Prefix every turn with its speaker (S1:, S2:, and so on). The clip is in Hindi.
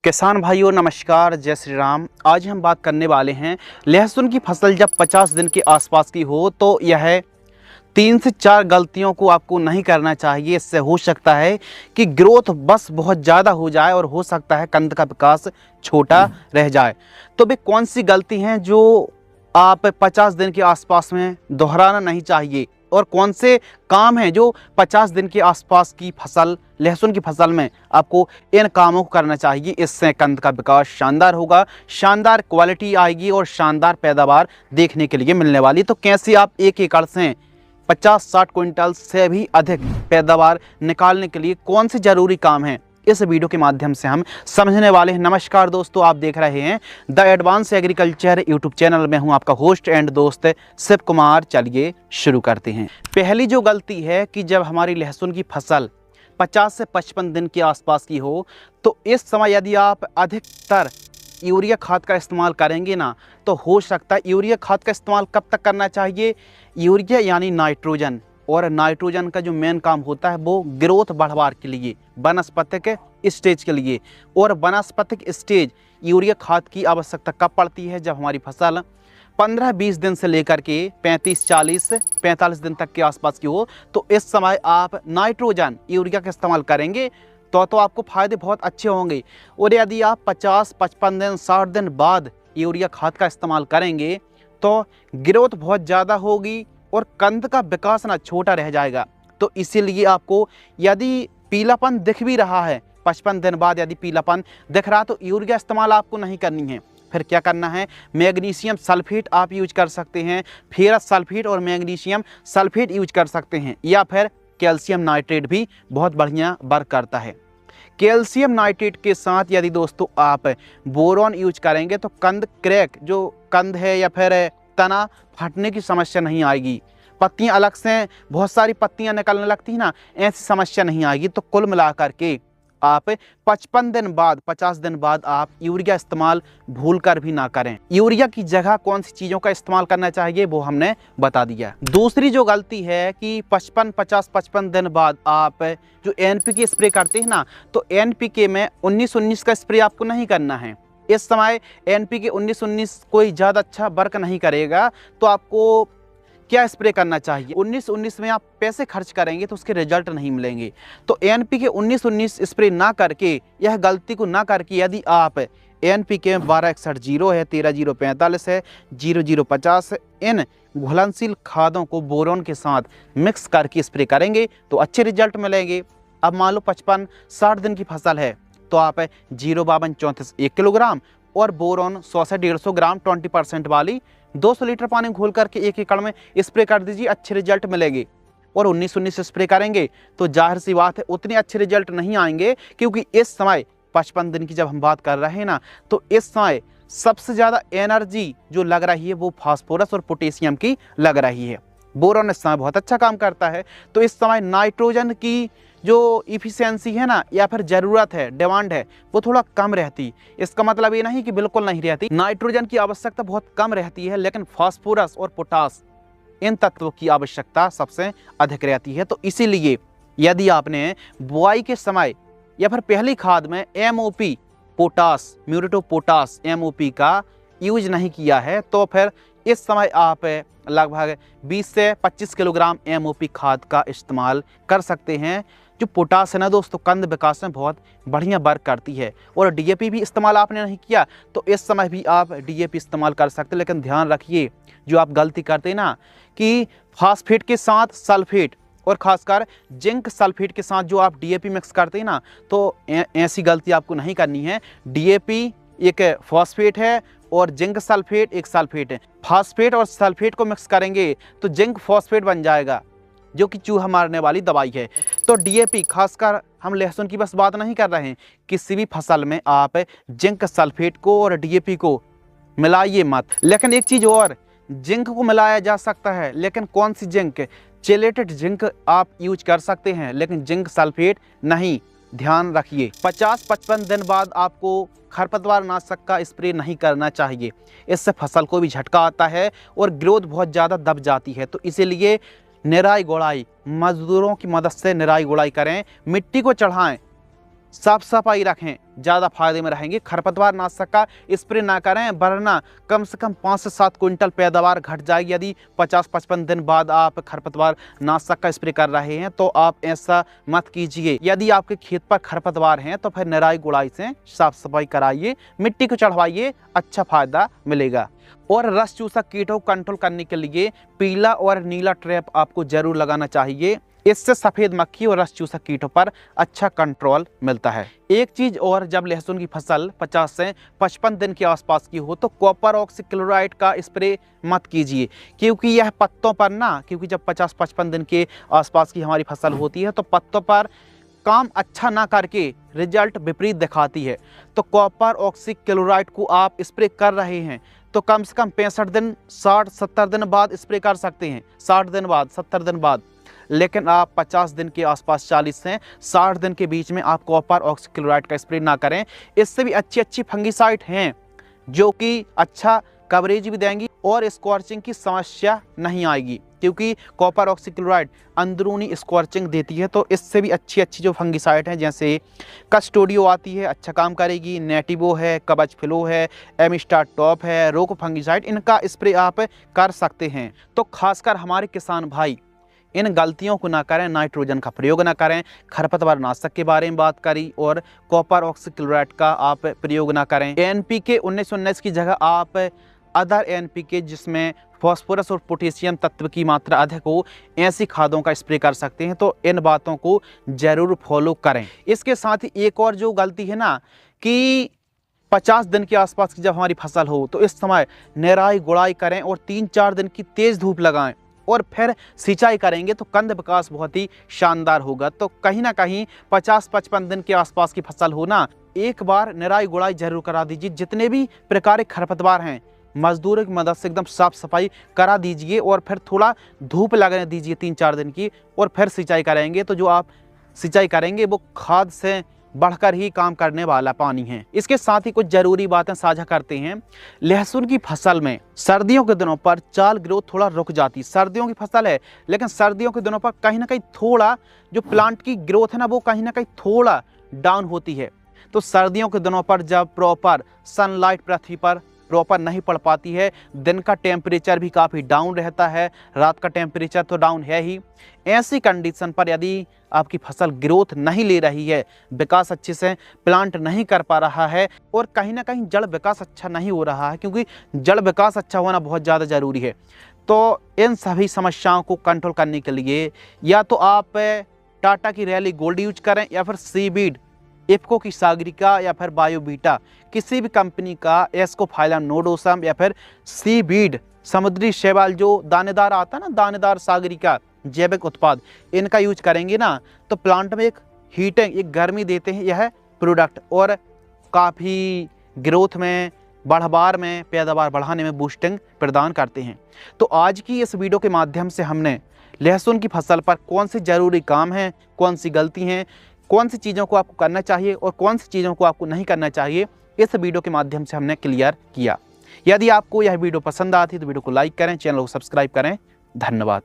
S1: किसान भाइयों नमस्कार, जय श्री राम। आज हम बात करने वाले हैं लहसुन की फसल जब 50 दिन के आसपास की हो तो यह 3 से 4 गलतियों को आपको नहीं करना चाहिए। इससे हो सकता है कि ग्रोथ बस बहुत ज़्यादा हो जाए और हो सकता है कंद का विकास छोटा रह जाए। तो वे कौन सी गलती हैं जो आप 50 दिन के आसपास में दोहराना नहीं चाहिए, और कौन से काम हैं जो 50 दिन के आसपास की फसल लहसुन की फसल में आपको इन कामों को करना चाहिए। इससे कंद का विकास शानदार होगा, शानदार क्वालिटी आएगी और शानदार पैदावार देखने के लिए मिलने वाली। तो कैसे आप 1 एकड़ से 50-60 क्विंटल से भी अधिक पैदावार निकालने के लिए कौन से जरूरी काम हैं, इस वीडियो के माध्यम से हम समझने वाले हैं। नमस्कार दोस्तों, आप देख रहे हैं the advance agriculture YouTube channel में हूं आपका होस्ट एंड दोस्त शिव कुमार। चलिए शुरू करते हैं। पहली जो गलती है कि जब हमारी लहसुन की फसल 50 से 55 दिन के आसपास की हो तो इस समय यदि आप अधिकतर यूरिया खाद का इस्तेमाल करेंगे ना, तो हो सकता है यूरिया खाद का इस्तेमाल कब तक करना चाहिए। यूरिया यानी नाइट्रोजन, और नाइट्रोजन का जो मेन काम होता है वो ग्रोथ बढ़ाने के लिए, वनस्पतिक स्टेज के लिए। और वनस्पतिक स्टेज यूरिया खाद की आवश्यकता कब पड़ती है, जब हमारी फसल 15-20 दिन से लेकर के 35-40-45 दिन तक के आसपास की हो। तो इस समय आप नाइट्रोजन यूरिया का इस्तेमाल करेंगे तो आपको फ़ायदे बहुत अच्छे होंगे। और यदि आप 50-55 दिन 60 दिन बाद यूरिया खाद का इस्तेमाल करेंगे तो ग्रोथ बहुत ज़्यादा होगी और कंद का विकास ना छोटा रह जाएगा। तो इसीलिए आपको यदि पीलापन दिख भी रहा है 55 दिन बाद, यदि पीलापन दिख रहा तो यूरिया इस्तेमाल आपको नहीं करनी है। फिर क्या करना है, मैग्नीशियम सल्फेट आप यूज कर सकते हैं, फेरस सल्फेट और मैग्नीशियम सल्फेट यूज कर सकते हैं, या फिर कैल्शियम नाइट्रेट भी बहुत बढ़िया वर्क करता है। कैल्शियम नाइट्रेट के साथ यदि दोस्तों आप बोरॉन यूज करेंगे तो कंद क्रैक, जो कंद है या फिर तना फटने की समस्या नहीं आएगी। पत्तियां अलग से बहुत सारी पत्तियां निकलने लगती हैं ना, ऐसी समस्या नहीं आएगी। तो कुल मिलाकर के आप 55 दिन बाद 50 दिन बाद आप यूरिया इस्तेमाल भूल कर भी ना करें। यूरिया की जगह कौन सी चीज़ों का इस्तेमाल करना चाहिए वो हमने बता दिया। दूसरी जो गलती है कि 55 दिन बाद आप जो NPK स्प्रे करते हैं ना, तो NPK में 19-19 का स्प्रे आपको नहीं करना है। इस समय NPK 19-19 कोई ज़्यादा अच्छा वर्क नहीं करेगा। तो आपको क्या स्प्रे करना चाहिए, 19-19 में आप पैसे खर्च करेंगे तो उसके रिजल्ट नहीं मिलेंगे। तो NPK 19-19 स्प्रे ना करके, यह गलती को ना करके, यदि आप NPK 1261 है, 13045 है, 0050 इन घुलनशील खादों को बोरोन के साथ मिक्स करके स्प्रे करेंगे तो अच्छे रिजल्ट मिलेंगे। अब मान लो 55-60 दिन की फसल है तो आप 052-34 1 किलोग्राम और बोरोन 100 से 150 ग्राम 20% वाली 200 लीटर पानी घोल करके 1 एकड़ में स्प्रे कर दीजिए, अच्छे रिजल्ट मिलेंगे। और 19-19 स्प्रे करेंगे तो जाहिर सी बात है उतने अच्छे रिजल्ट नहीं आएंगे, क्योंकि इस समय 55 दिन की जब हम बात कर रहे हैं ना, तो इस समय सबसे ज़्यादा एनर्जी जो लग रही है वो फास्फोरस और पोटेशियम की लग रही है। बोरोन इस समय बहुत अच्छा काम करता है। तो इस समय नाइट्रोजन की जो इफिशियंसी है ना, या फिर ज़रूरत है, डिमांड है, वो थोड़ा कम रहती। इसका मतलब ये नहीं कि बिल्कुल नहीं रहती, नाइट्रोजन की आवश्यकता बहुत कम रहती है, लेकिन फास्फोरस और पोटास इन तत्वों की आवश्यकता सबसे अधिक रहती है। तो इसीलिए यदि आपने बुआई के समय या फिर पहली खाद में MOP potash, muriate of potash MOP का यूज नहीं किया है तो फिर इस समय आप लगभग 20 से 25 किलोग्राम MOP खाद का इस्तेमाल कर सकते हैं। जो पोटास है ना दोस्तों, कंद विकास में बहुत बढ़िया वर्क करती है। और DAP भी इस्तेमाल आपने नहीं किया तो इस समय भी आप DAP इस्तेमाल कर सकते हैं। लेकिन ध्यान रखिए, जो आप गलती करते हैं ना कि फास्फेट के साथ सल्फेट और खासकर जिंक सल्फेट के साथ जो आप DAP मिक्स करते हैं ना, तो ऐसी गलती आपको नहीं करनी है। DAP एक फॉस्फेट है और जिंक सल्फेट एक सल्फेट है। फास्फेट और सल्फेट को मिक्स करेंगे तो जिंक फॉस्फेट बन जाएगा, जो कि चूहा मारने वाली दवाई है। तो DAP, खासकर हम लहसुन की बस बात नहीं कर रहे हैं, किसी भी फसल में आप जिंक सल्फेट को और DAP को मिलाइए मत। लेकिन एक चीज़ और, जिंक को मिलाया जा सकता है, लेकिन कौन सी जिंक, चेलेटेड जिंक आप यूज कर सकते हैं, लेकिन जिंक सल्फेट नहीं। ध्यान रखिए, 50-55 दिन बाद आपको खरपतवार नाशक का स्प्रे नहीं करना चाहिए। इससे फसल को भी झटका आता है और ग्रोथ बहुत ज़्यादा दब जाती है। तो इसीलिए निराई गुड़ाई, मजदूरों की मदद से निराई गुड़ाई करें, मिट्टी को चढ़ाएं, साफ सफाई रखें, ज़्यादा फायदे में रहेंगे। खरपतवार नाशक का स्प्रे ना करें, वरना कम से कम 5 से 7 क्विंटल पैदावार घट जाएगी। यदि 50-55 दिन बाद आप खरपतवार नाशक का स्प्रे कर रहे हैं तो आप ऐसा मत कीजिए। यदि आपके खेत पर खरपतवार हैं तो फिर निराई गुड़ाई से साफ सफाई कराइए, मिट्टी को चढ़वाइए, अच्छा फायदा मिलेगा। और रस चूसक कीटों को कंट्रोल करने के लिए पीला और नीला ट्रैप आपको जरूर लगाना चाहिए। इससे सफ़ेद मक्खी और रस चूसक कीटों पर अच्छा कंट्रोल मिलता है। एक चीज़ और, जब लहसुन की फसल 50 से 55 दिन के आसपास की हो तो कॉपर ऑक्सीक्लोराइड का स्प्रे मत कीजिए, क्योंकि यह पत्तों पर ना, क्योंकि जब 50-55 दिन के आसपास की हमारी फसल होती है तो पत्तों पर काम अच्छा ना करके रिजल्ट विपरीत दिखाती है। तो कॉपर ऑक्सीक्लोराइड को आप स्प्रे कर रहे हैं तो कम से कम 65 दिन, 60-70 दिन बाद स्प्रे कर सकते हैं, 60 दिन बाद, 70 दिन बाद। लेकिन आप 50 दिन के आसपास, 40 से 60 दिन के बीच में आप कॉपर ऑक्सीक्लोराइड का स्प्रे ना करें। इससे भी अच्छी फंगिसाइड हैं जो कि अच्छा कवरेज भी देंगी और स्कॉर्चिंग की समस्या नहीं आएगी, क्योंकि कॉपर ऑक्सीक्लोराइड अंदरूनी स्कॉर्चिंग देती है। तो इससे भी अच्छी जो फंगिसाइड हैं, जैसे कस्टोडियो आती है, अच्छा काम करेगी, नेटिवो है, कवच फ्लो है, एमिस्टार टॉप है, रोको फंगिसाइड, इनका स्प्रे आप कर सकते हैं। तो खासकर हमारे किसान भाई इन गलतियों को ना करें, नाइट्रोजन का प्रयोग ना करें, खरपतवार नाशक के बारे में बात करी, और कॉपर ऑक्सीक्लोराइड का आप प्रयोग ना करें। एनपीके 1919 की जगह आप अदर एनपीके जिसमें फास्फोरस और पोटेशियम तत्व की मात्रा अधिक हो, ऐसी खादों का स्प्रे कर सकते हैं। तो इन बातों को जरूर फॉलो करें। इसके साथ ही एक और जो गलती है ना, कि 50 दिन के आसपास की जब हमारी फसल हो तो इस समय निराई गुड़ाई करें और 3-4 दिन की तेज धूप लगाएं और फिर सिंचाई करेंगे तो कंद विकास बहुत ही शानदार होगा। तो कहीं ना कहीं 50-55 दिन के आसपास की फसल हो ना, एक बार निराई गुड़ाई जरूर करा दीजिए। जितने भी प्रकार के खरपतवार हैं, मजदूरों की मदद से एकदम साफ सफाई करा दीजिए और फिर थोड़ा धूप लगने दीजिए 3-4 दिन की, और फिर सिंचाई करेंगे। तो जो आप सिंचाई करेंगे वो खाद से बढ़कर ही काम करने वाला पानी है। इसके साथ ही कुछ जरूरी बातें साझा करते हैं। लहसुन की फसल में सर्दियों के दिनों पर चाल ग्रोथ थोड़ा रुक जाती। सर्दियों की फसल है, लेकिन सर्दियों के दिनों पर कहीं ना कहीं थोड़ा जो प्लांट की ग्रोथ है ना, वो कहीं ना कहीं थोड़ा डाउन होती है। तो सर्दियों के दिनों पर जब प्रॉपर सनलाइट पृथ्वी पर प्रॉपर नहीं पड़ पाती है, दिन का टेम्परेचर भी काफ़ी डाउन रहता है, रात का टेम्परेचर तो डाउन है ही, ऐसी कंडीशन पर यदि आपकी फसल ग्रोथ नहीं ले रही है, विकास अच्छे से प्लांट नहीं कर पा रहा है, और कहीं ना कहीं जड़ विकास अच्छा नहीं हो रहा है, क्योंकि जड़ विकास अच्छा होना बहुत ज़्यादा ज़रूरी है। तो इन सभी समस्याओं को कंट्रोल करने के लिए या तो आप टाटा की रैली गोल्ड यूज करें, या फिर सीबीड, इफ्को की सागरिका, या फिर बायोबीटा, किसी भी कंपनी का एस्कोफाइलम नोडोसम, या फिर सीबीड समुद्री शैवाल जो दानेदार आता है ना, दानेदार सागरिका जैविक उत्पाद, इनका यूज करेंगे ना तो प्लांट में एक हीटिंग, एक गर्मी देते हैं यह प्रोडक्ट, और काफ़ी ग्रोथ में, बढ़वार में, पैदावार बढ़ाने में बूस्टिंग प्रदान करते हैं। तो आज की इस वीडियो के माध्यम से हमने लहसुन की फसल पर कौन से ज़रूरी काम हैं, कौन सी गलती हैं, कौन सी चीज़ों को आपको करना चाहिए और कौन सी चीज़ों को आपको नहीं करना चाहिए, इस वीडियो के माध्यम से हमने क्लियर किया। यदि आपको यह वीडियो पसंद आती है तो वीडियो को लाइक करें, चैनल को सब्सक्राइब करें। धन्यवाद।